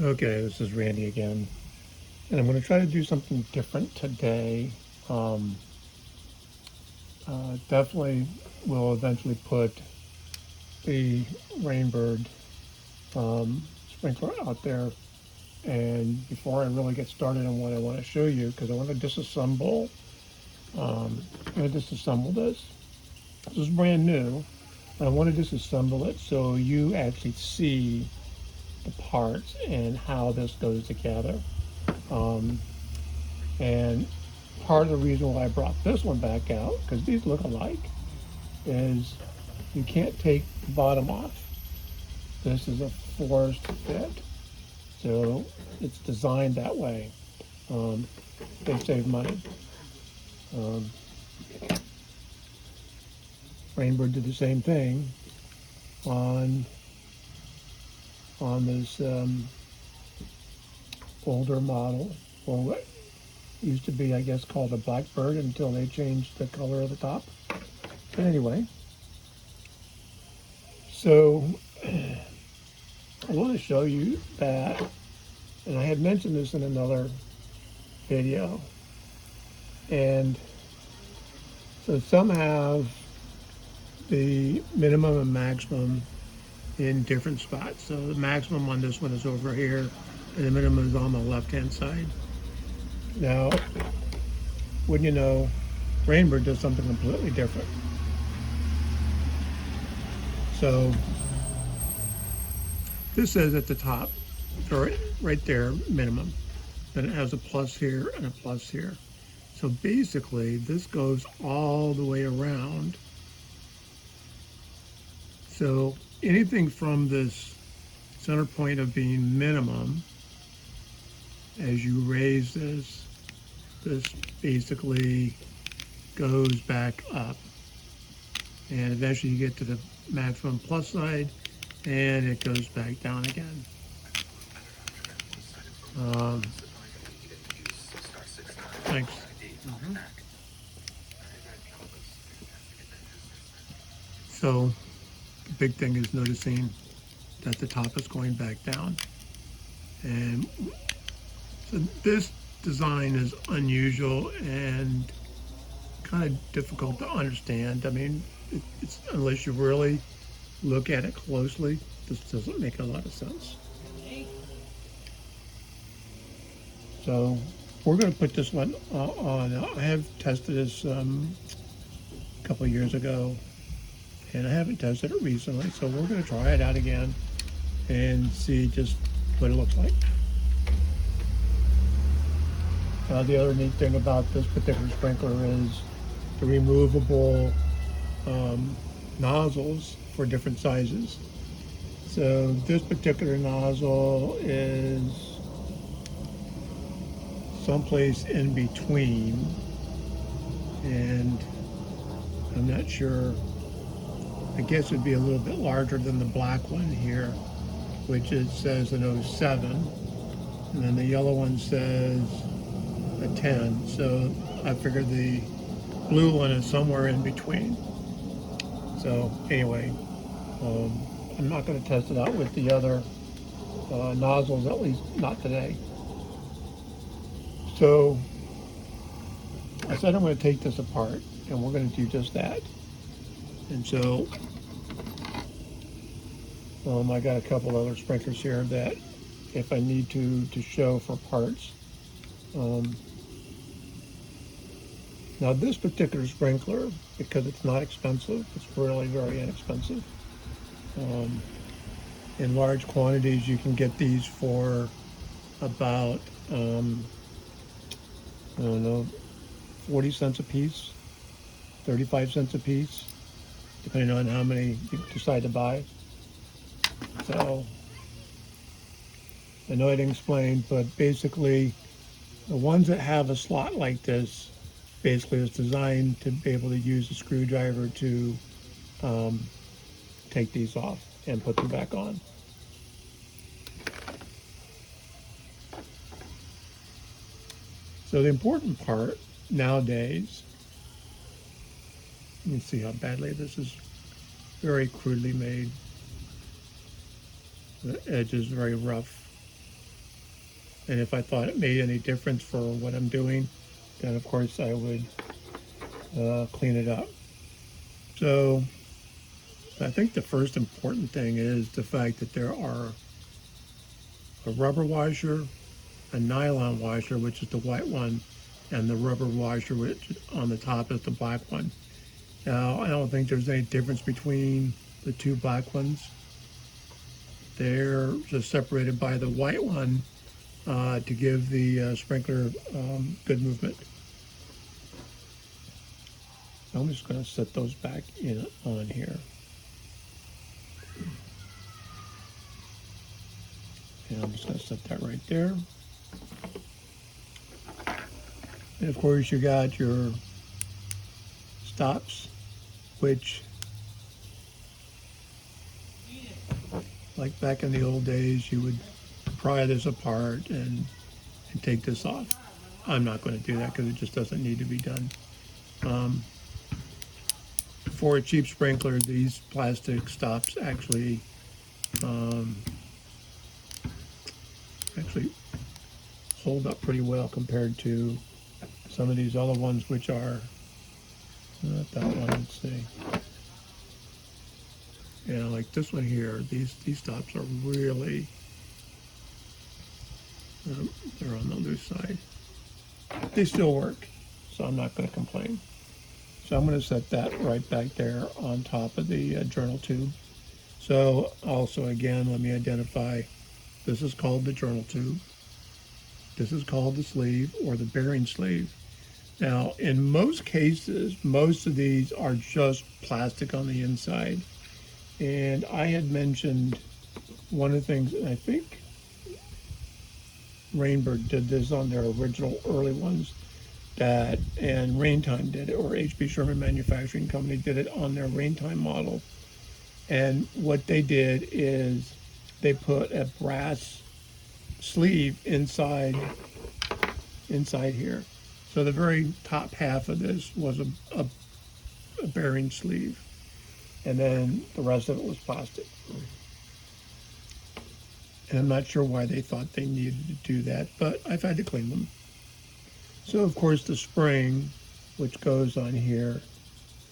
Okay, this is Randy again, and I'm going to try to do something different today. Um, Definitely will eventually put the Rainbird sprinkler out there. And before I really get started on what I want to show you, because I want to disassemble, I'm going to disassemble this. This is brand new, but I want to disassemble it so you actually see the parts and how this goes together. Um, And part of the reason why I brought this one back out, because these look alike, is you can't take the bottom off. This is a forced fit, so it's designed that way. Um, they save money. Um, Rainbird did the same thing on this older model, or what used to be, I guess, called a Blackbird until they changed the color of the top. But anyway, so I want to show you that, and I had mentioned this in another video, and so some have the minimum and maximum in different spots. So the maximum on this one is over here, and the minimum is on the left-hand side. Now, wouldn't you know, Rainbird does something completely different. So this says at the top, or right there, minimum. Then it has a plus here and a plus here. So basically, this goes all the way around. So anything from this center point of being minimum, as you raise this basically goes back up. And eventually you get to the maximum plus side, and it goes back down again. Um, Thanks. Mm-hmm. So the big thing is noticing that the top is going back down. And so this design is unusual and kind of difficult to understand. I mean, it's unless you really look at it closely, this doesn't make a lot of sense. So we're going to put this one on. I have tested this a couple of years ago, and I haven't tested it recently. So we're going to try it out again and see just what it looks like. The other neat thing about this particular sprinkler is the removable nozzles for different sizes. So this particular nozzle is someplace in between, and I'm not sure. I guess it'd be a little bit larger than the black one here, which it says an 07, and then the yellow one says a 10. So I figured the blue one is somewhere in between. So anyway, I'm not going to test it out with the other nozzles, at least not today. So I said I'm going to take this apart, and we're going to do just that. And so I got a couple other sprinklers here that if I need to show for parts. Um, Now this particular sprinkler, because it's not expensive, it's really very inexpensive. Um, in large quantities, you can get these for about, I don't know, 40 cents a piece, 35 cents a piece, depending on how many you decide to buy. So I know I didn't explain, but basically the ones that have a slot like this, basically it's designed to be able to use a screwdriver to um, take these off and put them back on. So the important part nowadays, let me see how badly this is very crudely made. The edge is very rough. And if I thought it made any difference for what I'm doing, then of course I would clean it up. So I think the first important thing is the fact that there are a rubber washer, a nylon washer, which is the white one, and the rubber washer, which on the top is the black one. Now, I don't think there's any difference between the two black ones. They're just separated by the white one to give the sprinkler good movement. I'm just going to set those back in on here. And I'm just going to set that right there. And of course you got your stops, which, like back in the old days, you would pry this apart and take this off. I'm not going to do that because it just doesn't need to be done. For a cheap sprinkler, these plastic stops actually hold up pretty well compared to some of these other ones, which are not that one. Let's see. Yeah, like this one here. These stops are really they're on the loose side. They still work, so I'm not going to complain. So I'm going to set that right back there on top of the journal tube. So also, again, let me identify. This is called the journal tube. This is called the sleeve or the bearing sleeve. Now, in most cases, most of these are just plastic on the inside. And I had mentioned one of the things, and I think Rainbird did this on their original early ones, and Raintime did it, or HB Sherman Manufacturing Company did it on their Raintime model. And what they did is they put a brass sleeve inside here. So the very top half of this was a bearing sleeve, and then the rest of it was plastic. And I'm not sure why they thought they needed to do that, but I've had to clean them. So of course the spring, which goes on here,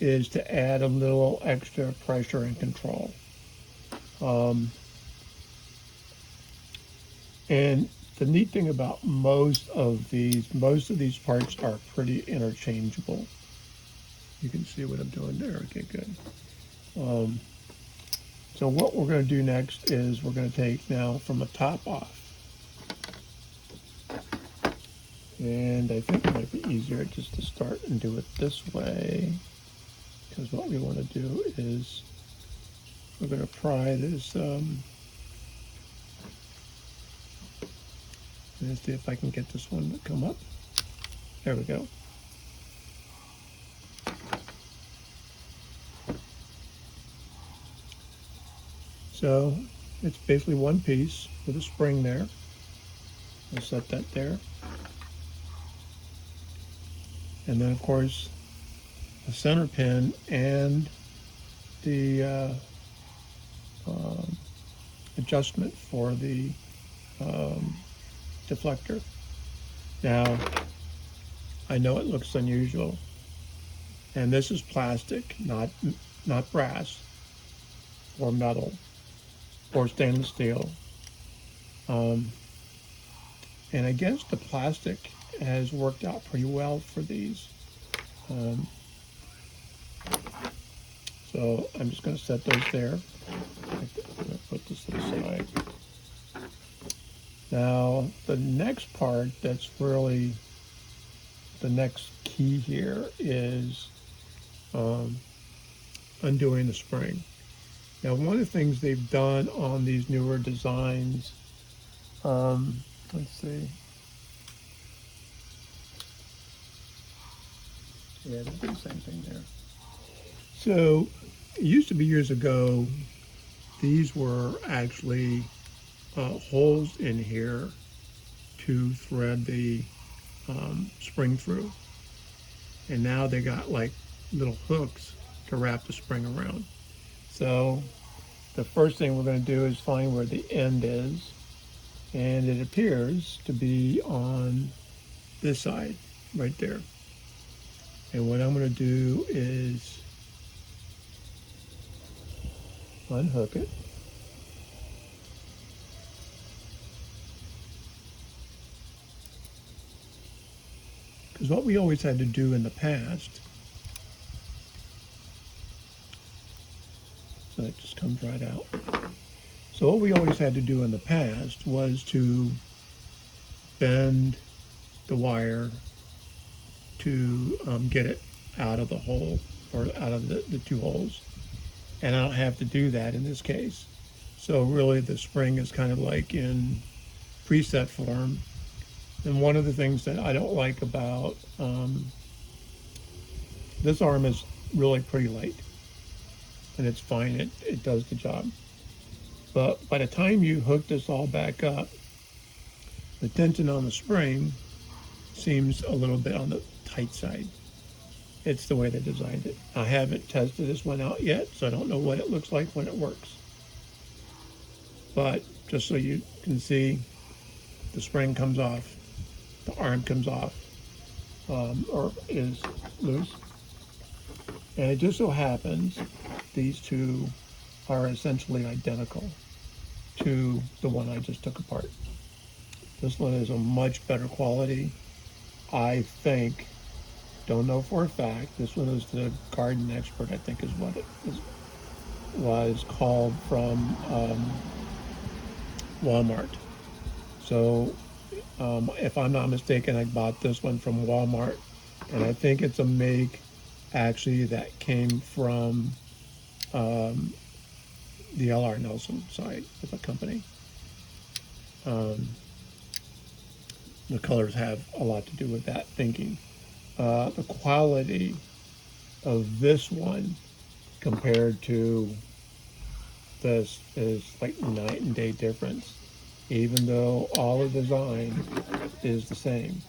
is to add a little extra pressure and control. And the neat thing about most of these parts are pretty interchangeable. You can see what I'm doing there. Okay, good. So what we're going to do next is we're going to take now from the top off. And I think it might be easier just to start and do it this way, because what we want to do is we're going to pry this. Let's see if I can get this one to come up. There we go. So it's basically one piece with a spring there. We'll set that there. And then of course the center pin and the adjustment for the deflector. Now, I know it looks unusual, and this is plastic, not brass or metal or stainless steel. And I guess the plastic has worked out pretty well for these. So I'm just going to set those there. I'm going to put this to the side. Now, the next part that's really the next key here is undoing the spring. Now, one of the things they've done on these newer designs, let's see. Yeah, they do the same thing there. So, it used to be years ago, these were actually holes in here to thread the spring through. And now they got like little hooks to wrap the spring around. So the first thing we're going to do is find where the end is. and it appears to be on this side right there. And what I'm going to do is unhook it. Because what we always had to do in the past, so it just comes right out. So what we always had to do in the past was to bend the wire to get it out of the hole, or out of the two holes. And I don't have to do that in this case. So really the spring is kind of like in preset form. And one of the things that I don't like about this arm is really pretty light, and it's fine, it does the job. But by the time you hook this all back up, the tension on the spring seems a little bit on the tight side. It's the way they designed it. I haven't tested this one out yet, so I don't know what it looks like when it works. But just so you can see, the spring comes off, the arm comes off, or is loose. And it just so happens these two are essentially identical to the one I just took apart. This one is a much better quality, I think. Don't know for a fact. This one is the Garden Expert, I think is what it was called, from Walmart. So if I'm not mistaken, I bought this one from Walmart, and I think it's a make actually that came from the L.R. Nelson side of the company. The colors have a lot to do with that thinking. The quality of this one compared to this is like night and day difference, even though all the design is the same.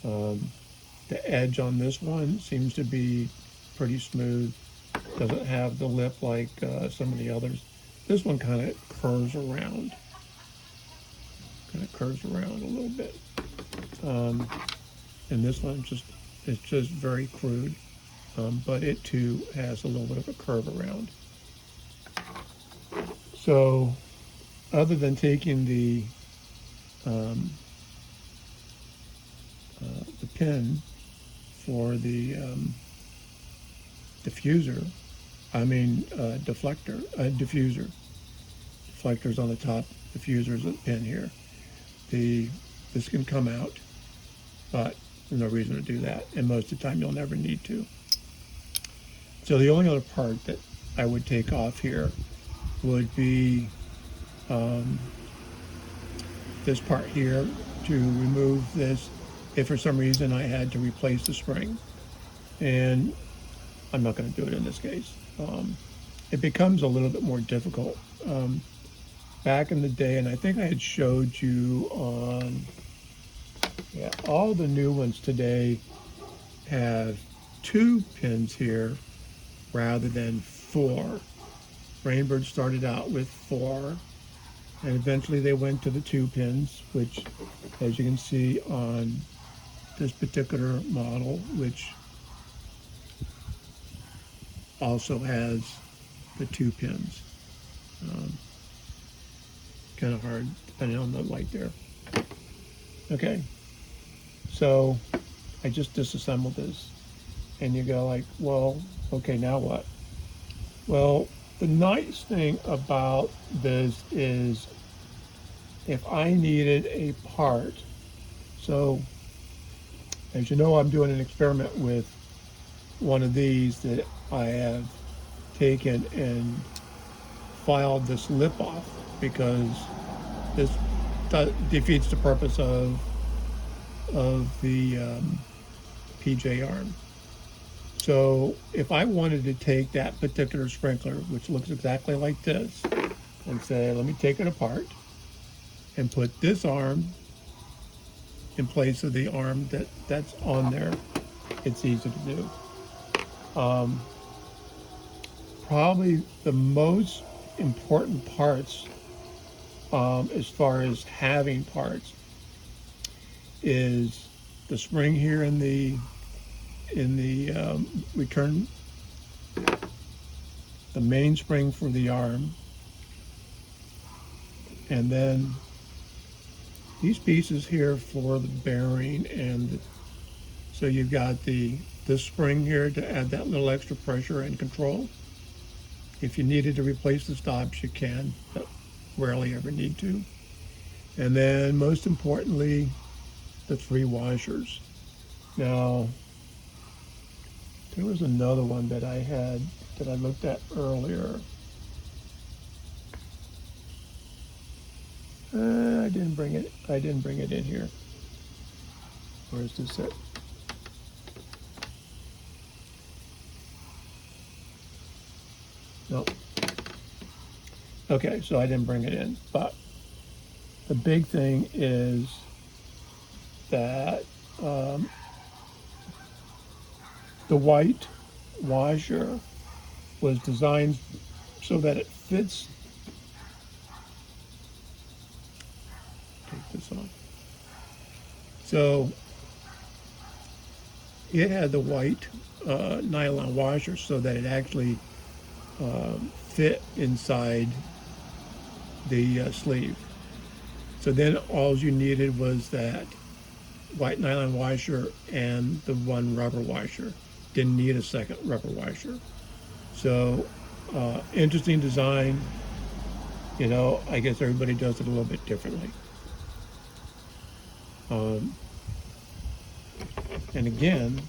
The edge on this one seems to be pretty smooth. Doesn't have the lip like some of the others. This one kind of curves around. A little bit. And this one is just very crude, but it too has a little bit of a curve around. So other than taking the pin for the diffuser, diffuser. Deflector's on the top, diffuser's a pin here. This can come out, but there's no reason to do that, and most of the time you'll never need to. So the only other part that I would take off here would be this part here, to remove this if for some reason I had to replace the spring. And I'm not going to do it in this case. It becomes a little bit more difficult. Back in the day, and I think I had showed you on, all the new ones today have 2 pins here rather than 4. Rainbird started out with 4, and eventually they went to the 2 pins, which, as you can see on this particular model, which also has the 2 pins. Kind of hard depending on the light there. Okay, so I just disassembled this, and you go like, well, okay, now what? Well, the nice thing about this is if I needed a part, so as you know, I'm doing an experiment with one of these that I have taken and filed this lip off, because this defeats the purpose of the PJ arm. So if I wanted to take that particular sprinkler, which looks exactly like this, and say, let me take it apart and put this arm in place of the arm that's on there, it's easy to do. Probably the most important parts as far as having parts is the spring here in the return, the main spring for the arm, and then these pieces here for the bearing, and so you've got this spring here to add that little extra pressure and control. If you needed to replace the stops, you can, but rarely ever need to. And then most importantly, the 3 washers. Now, there was another one that I had that I looked at earlier. I didn't bring it in here. Where is this at? Nope. Okay, so I didn't bring it in, but the big thing is that the white washer was designed so that it fits. Take this off. So it had the white nylon washer so that it actually fit inside the sleeve. So then all you needed was that white nylon washer and the one rubber washer. Didn't need a second rubber washer. So interesting design. You know, I guess everybody does it a little bit differently. And again,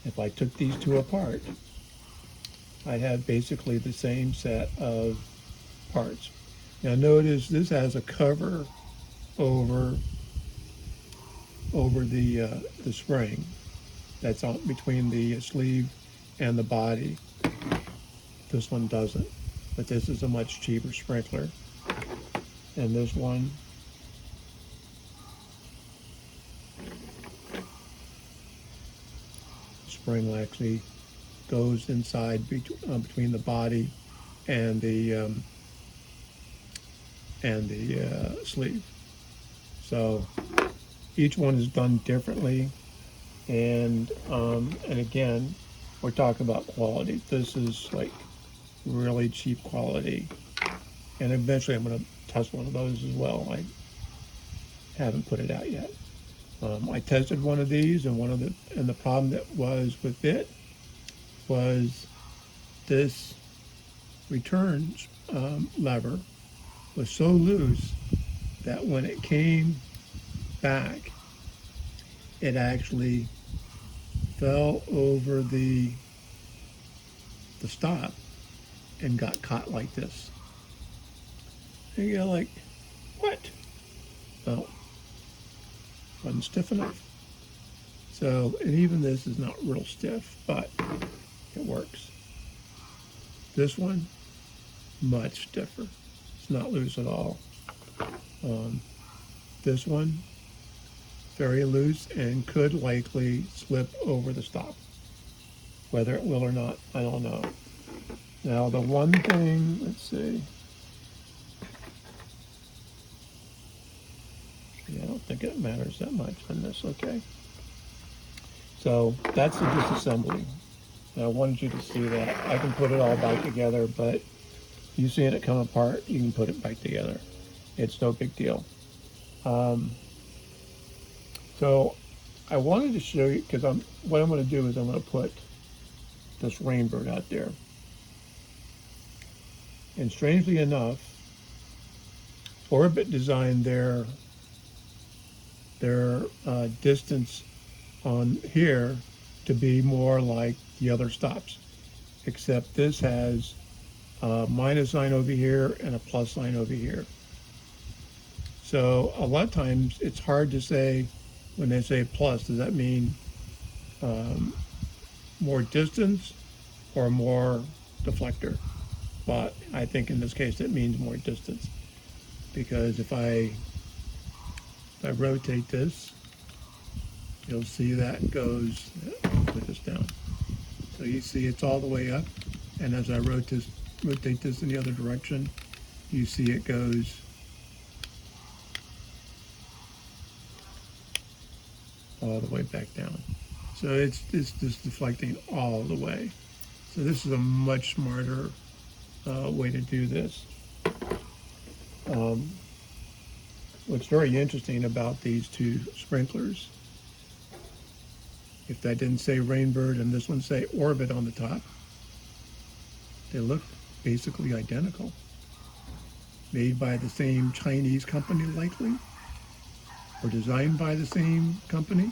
if I took these two apart, I have basically the same set of parts. Now notice this has a cover over the spring that's on between the sleeve and the body. This one doesn't, but this is a much cheaper sprinkler. And this one spring actually goes inside between the body and the sleeve. So each one is done differently, and again, we're talking about quality. This is like really cheap quality, and eventually I'm going to test one of those as well. I haven't put it out yet. I tested one of these, and the problem that was with it was this return lever was so loose that when it came back, it actually fell over the stop and got caught like this. And you're like, what? Well, wasn't stiff enough. So, and even this is not real stiff, but it works. This one, much stiffer. It's not loose at all. This one, very loose and could likely slip over the stop. Whether it will or not, I don't know. Now the one thing, let's see. Yeah, I don't think it matters that much on this, okay? So that's the disassembly. And I wanted you to see that. I can put it all back together, but you seeing it come apart, you can put it back together. It's no big deal. So I wanted to show you, because what I'm going to do is I'm going to put this Rainbird out there. And strangely enough, Orbit designed their distance on here to be more like the other stops, except this has a minus sign over here and a plus sign over here. So a lot of times it's hard to say when they say plus, does that mean more distance or more deflector? But I think in this case it means more distance, because if I rotate this, you'll see that goes, put this down. So you see it's all the way up, and as I rotate this in the other direction, you see it goes all the way back down. So it's just deflecting all the way. So this is a much smarter way to do this. What's very interesting about these two sprinklers, if that didn't say Rainbird and this one say Orbit on the top, they look basically identical. Made by the same Chinese company likely, or designed by the same company.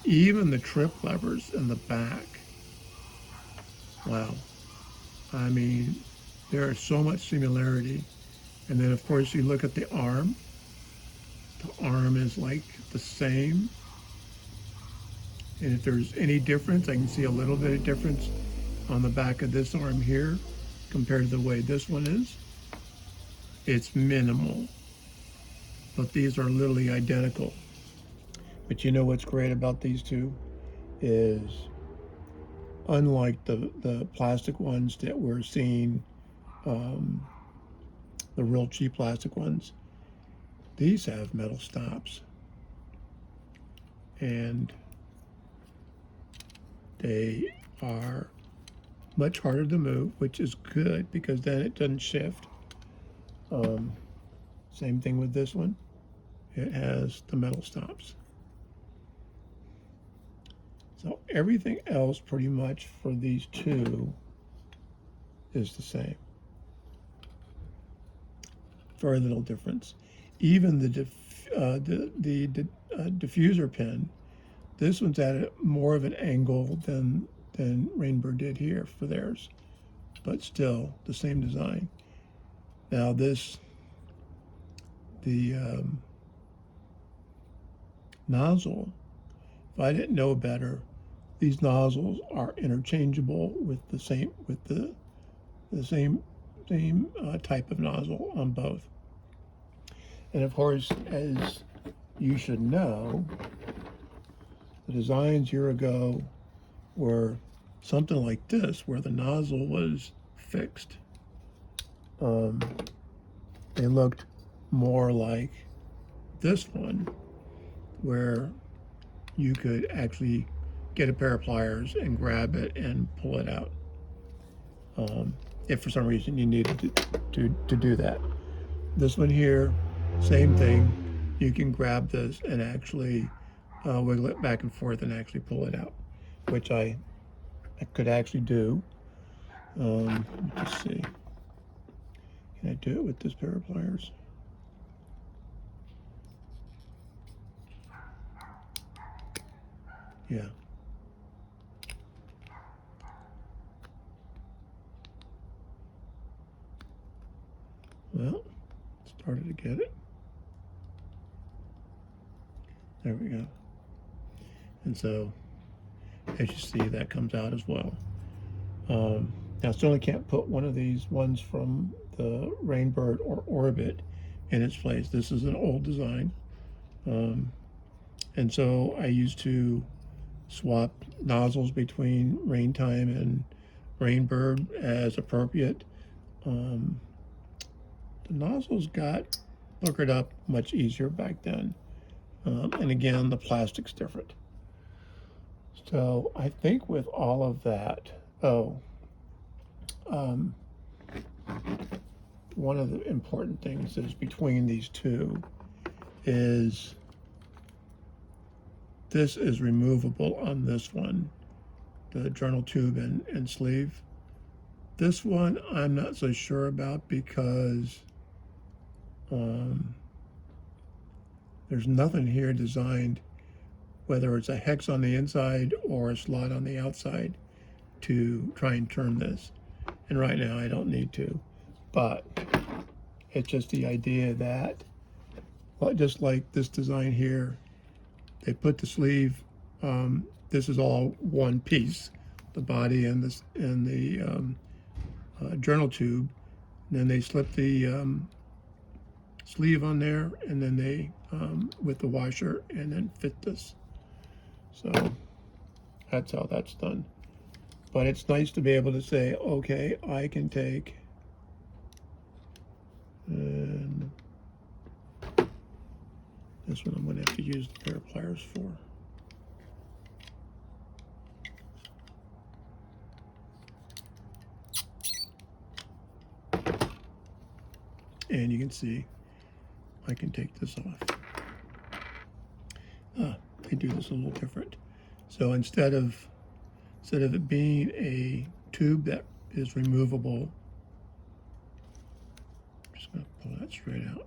Even the trip levers in the back, wow. I mean, there is so much similarity. And then of course you look at the arm. The arm is like the same. And if there's any difference, I can see a little bit of difference on the back of this arm here compared to the way this one is. It's minimal, but these are literally identical. But you know what's great about these two is, unlike the plastic ones that we're seeing, the real cheap plastic ones, these have metal stops. And they are much harder to move, which is good because then it doesn't shift. Same thing with this one. It has the metal stops. So everything else pretty much for these two is the same. Very little difference. Even the diffuser pin, this one's at more of an angle than Rainbird did here for theirs, but still the same design. Now this, the nozzle, if I didn't know better, these nozzles are interchangeable with the same type of nozzle on both. And of course, as you should know, the designs year ago were something like this, where the nozzle was fixed. They looked more like this one, where you could actually get a pair of pliers and grab it and pull it out. If for some reason you needed to do that. This one here, same thing. You can grab this and actually wiggle it back and forth and actually pull it out, which I could actually do. Let me just see. Can I do it with this pair of pliers? Yeah. Well, started to get it. There we go. And so, as you see, that comes out as well. Now, I certainly can't put one of these ones from the Rainbird or Orbit in its place. This is an old design. And so I used to swap nozzles between Rain Time and Rainbird as appropriate. The nozzles got boogered up much easier back then. And again, the plastic's different. So I think with all of that, one of the important things is between these two is this is removable on this one, the journal tube and sleeve. This one I'm not so sure about because there's nothing here designed, whether it's a hex on the inside or a slot on the outside, to try and turn this. And right now I don't need to, but it's just the idea that, well, just like this design here, they put the sleeve, this is all one piece, the body and the journal tube. And then they slip the sleeve on there, and then they with the washer, and then fit this. So that's how that's done. But it's nice to be able to say, okay, I can take This one I'm going to have to use the pair of pliers for. And you can see I can take this off. They do this a little different. So instead of it being a tube that is removable, I'm just going to pull that straight out.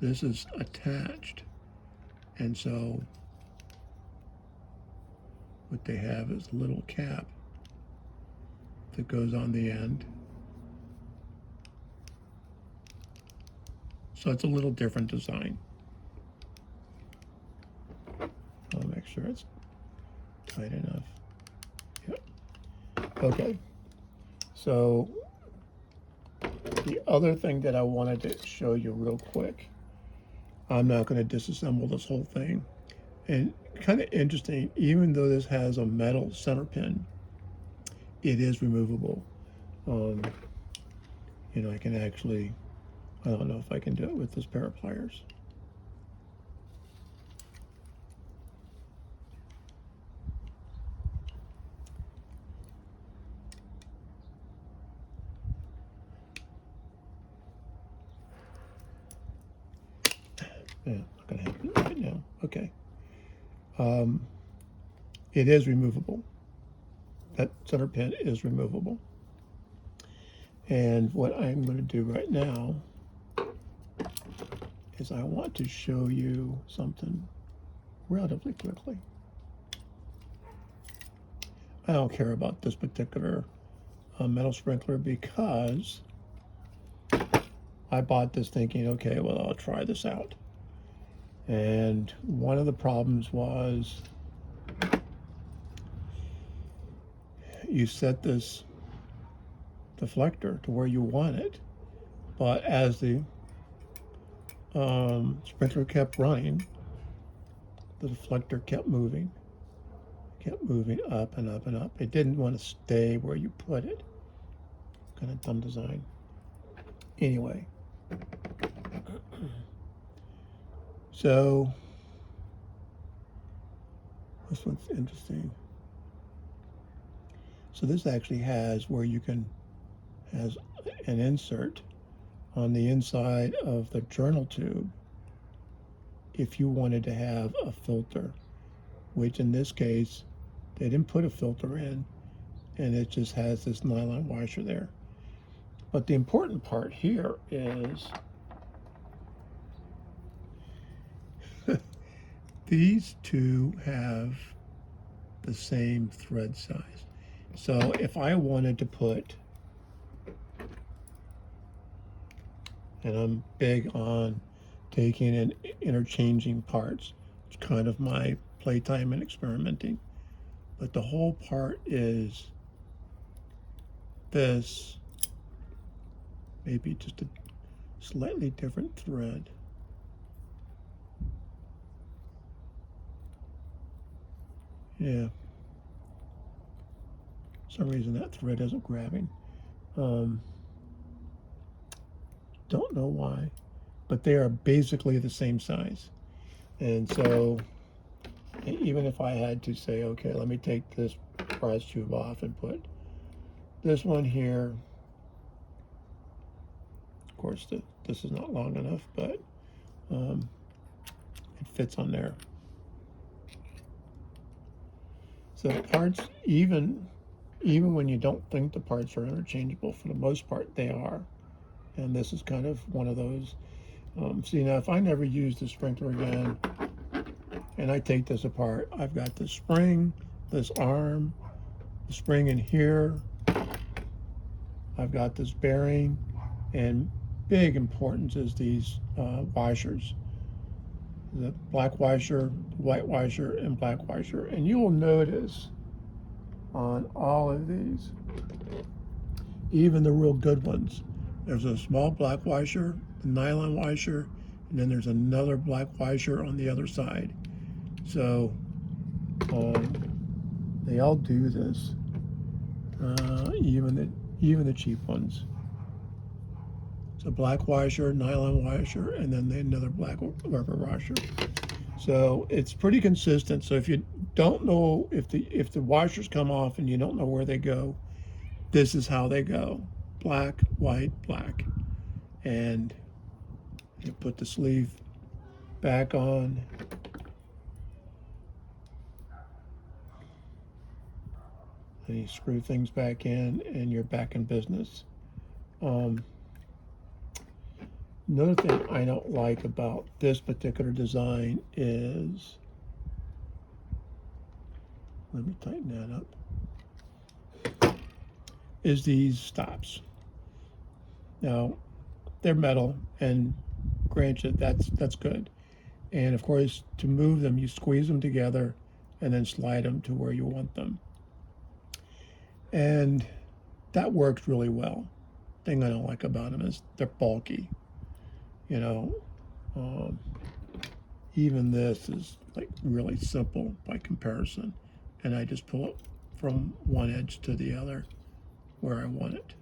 This is attached, and so what they have is a little cap that goes on the end. So it's a little different design. I'll make sure it's tight enough. Yep. Okay. So the other thing that I wanted to show you real quick, I'm not going to disassemble this whole thing. And kind of interesting, even though this has a metal center pin, it is removable. You know, I can actually, I don't know if I can do it with this pair of pliers. Yeah, not gonna happen right now. Okay. It is removable. That center pin is removable. And what I'm going to do right now is I want to show you something relatively quickly. I don't care about this particular metal sprinkler because I bought this thinking, okay, well, I'll try this out. And one of the problems was you set this deflector to where you want it, but as the sprinkler kept running, the deflector kept moving up and up and up. It didn't want to stay where you put it. Kind of dumb design. Anyway, so this one's interesting. So this actually has where you can, has an insert on the inside of the journal tube if you wanted to have a filter, which in this case, they didn't put a filter in, and it just has this nylon washer there. But the important part here is these two have the same thread size. So if I wanted to put, and I'm big on taking and interchanging parts, it's kind of my playtime and experimenting, but the whole part is this, maybe just a slightly different thread. Yeah. For some reason that thread isn't grabbing. Don't know why, but they are basically the same size. And so even if I had to say, okay, let me take this prize tube off and put this one here. Of course, this is not long enough, but it fits on there. So the parts, even when you don't think the parts are interchangeable, for the most part they are. And this is kind of one of those. See, now if I never use the sprinkler again, and I take this apart, I've got the spring, this arm, the spring in here, I've got this bearing, and big importance is these washers. The black washer, white washer, and black washer. And you will notice on all of these, even the real good ones, there's a small black washer, a nylon washer, and then there's another black washer on the other side. So they all do this, even the cheap ones. It's a black washer, nylon washer, and then another black rubber washer. So it's pretty consistent. So if you don't know if the washers come off and you don't know where they go, this is how they go: black, white, black. And you put the sleeve back on. And you screw things back in, and you're back in business. Another thing I don't like about this particular design is, let me tighten that up, is these stops. Now, they're metal, and granted, that's good. And of course, to move them, you squeeze them together and then slide them to where you want them. And that works really well. Thing I don't like about them is they're bulky. You know, even this is like really simple by comparison. And I just pull it from one edge to the other where I want it.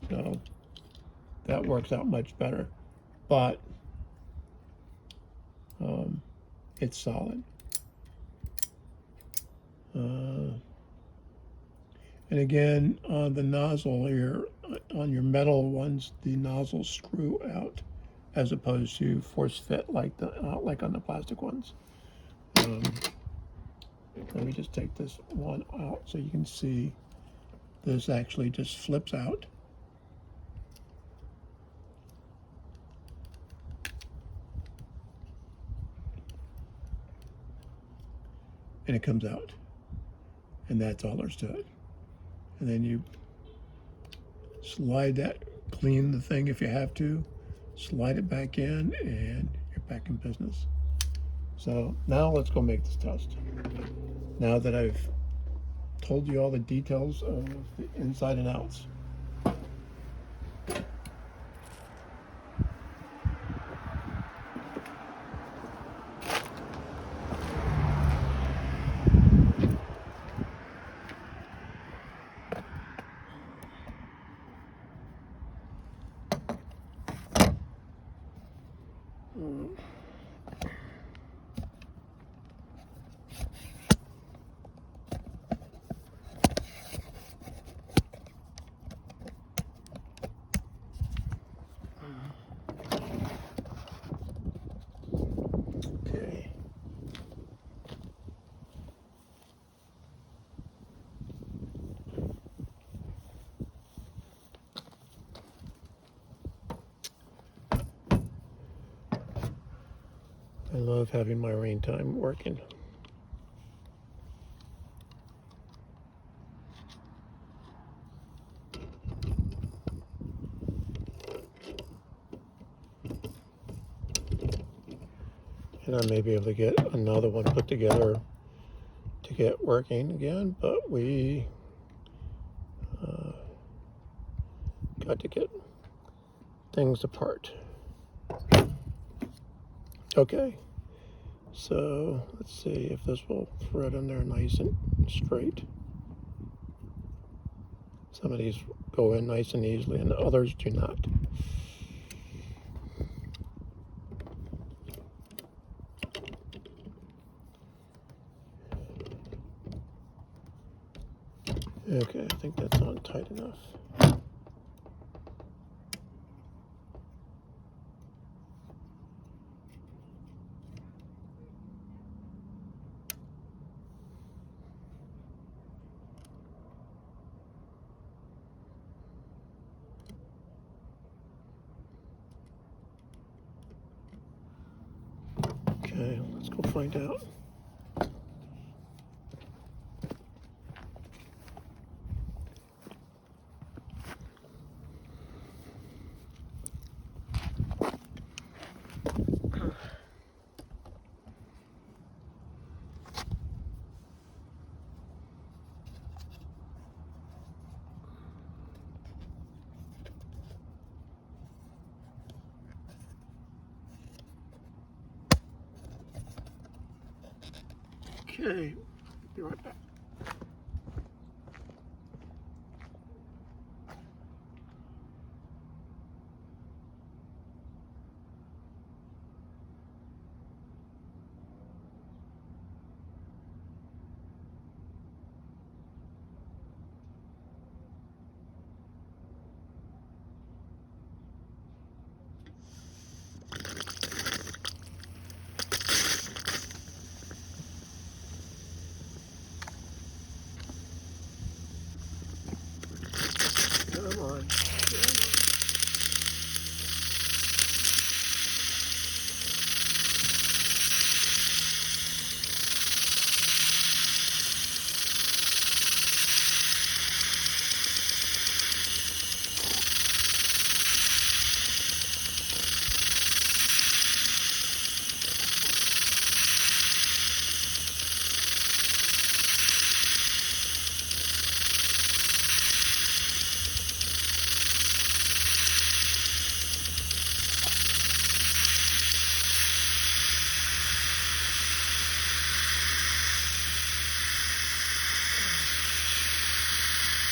So that works out much better. But it's solid. And again, on the nozzle here, on your metal ones, the nozzles screw out as opposed to force fit like on the plastic ones. Let me just take this one out so you can see this actually just flips out. And it comes out. And that's all there's to it. And then you slide that, clean the thing if you have to, slide it back in, and you're back in business. So now let's go make this toast. Now that I've told you all the details of the inside and outs. Okay. I love having my rain time working. And I may be able to get another one put together to get working again, but we got to get things apart. Okay, so let's see if this will thread in there nice and straight. Some of these go in nice and easily and others do not. Okay, I think that's on tight enough. Okay, let's go find out. Okay, be right back.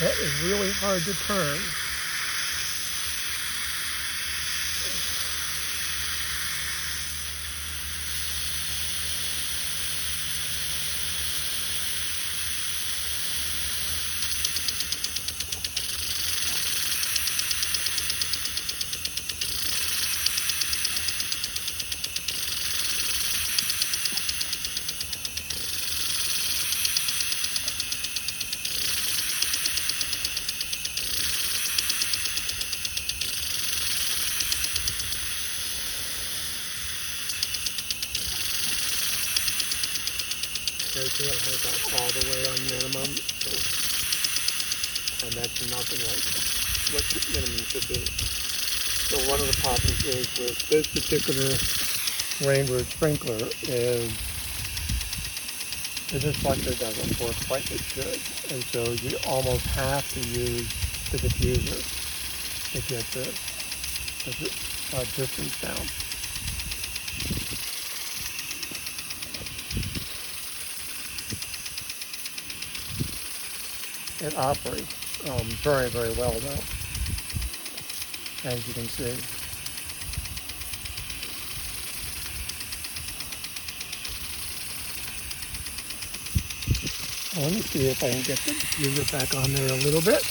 That is really hard to turn. Everything else has that all the way on minimum, and that's nothing like what minimum should be. So one of the problems is with this particular rainbird sprinkler is the deflector doesn't work quite as good, and so you almost have to use the diffuser to get the distance down. It operates very, very well though, as you can see. Let me see if I can get the diffuser back on there a little bit.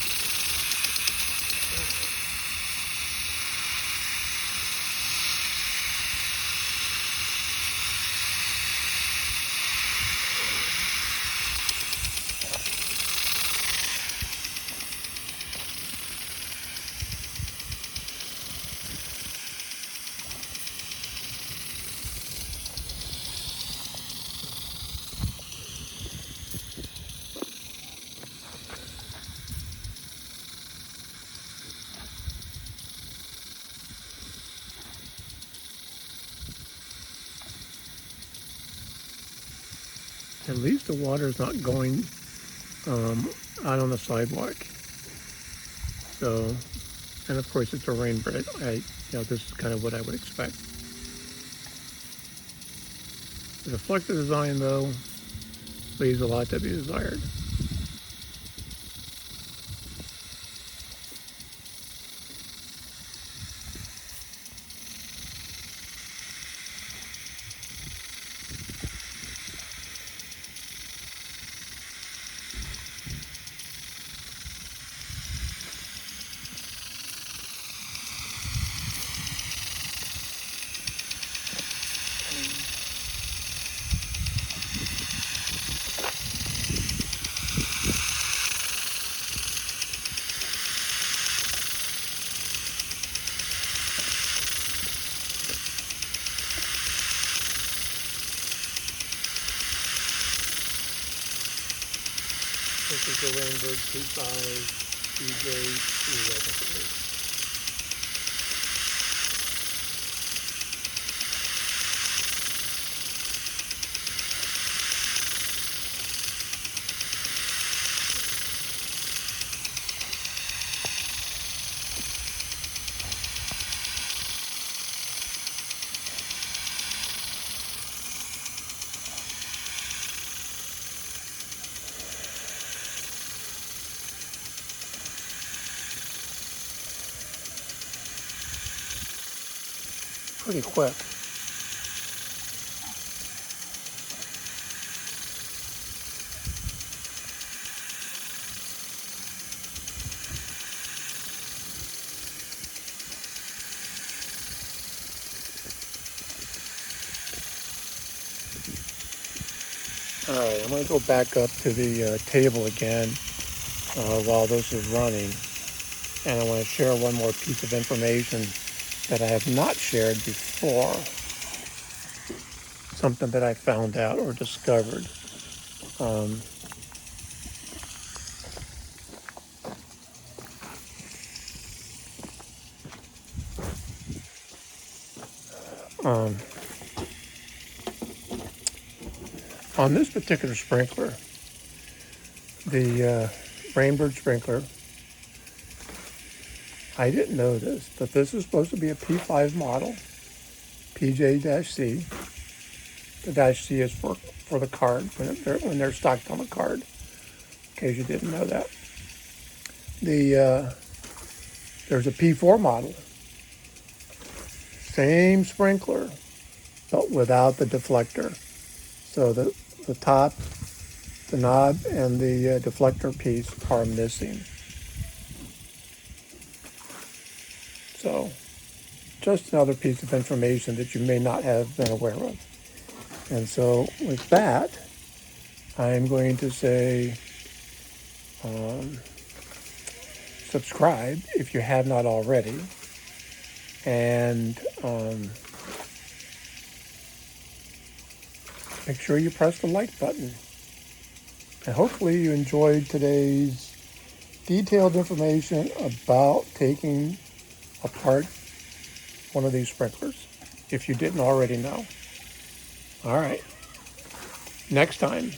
At least the water is not going out on the sidewalk. So, and of course it's a rainbird. This is kind of what I would expect. The deflector design though leaves a lot to be desired. This is the rainbird P5-R. Pretty quick. All right, I'm going to go back up to the table again while this is running, and I want to share one more piece of information that I have not shared before, something that I found out or discovered. On this particular sprinkler, the rainbird sprinkler, I didn't know this, but this is supposed to be a P5 model, PJ-C. The -C is for the card when they're stocked on the card, in case you didn't know that. there's a P4 model, same sprinkler, but without the deflector. So the top, the knob, and the deflector piece are missing. So just another piece of information that you may not have been aware of. And so with that, I'm going to say subscribe if you have not already, and make sure you press the like button. And hopefully you enjoyed today's detailed information about taking apart one of these sprinklers, if you didn't already know. All right, next time.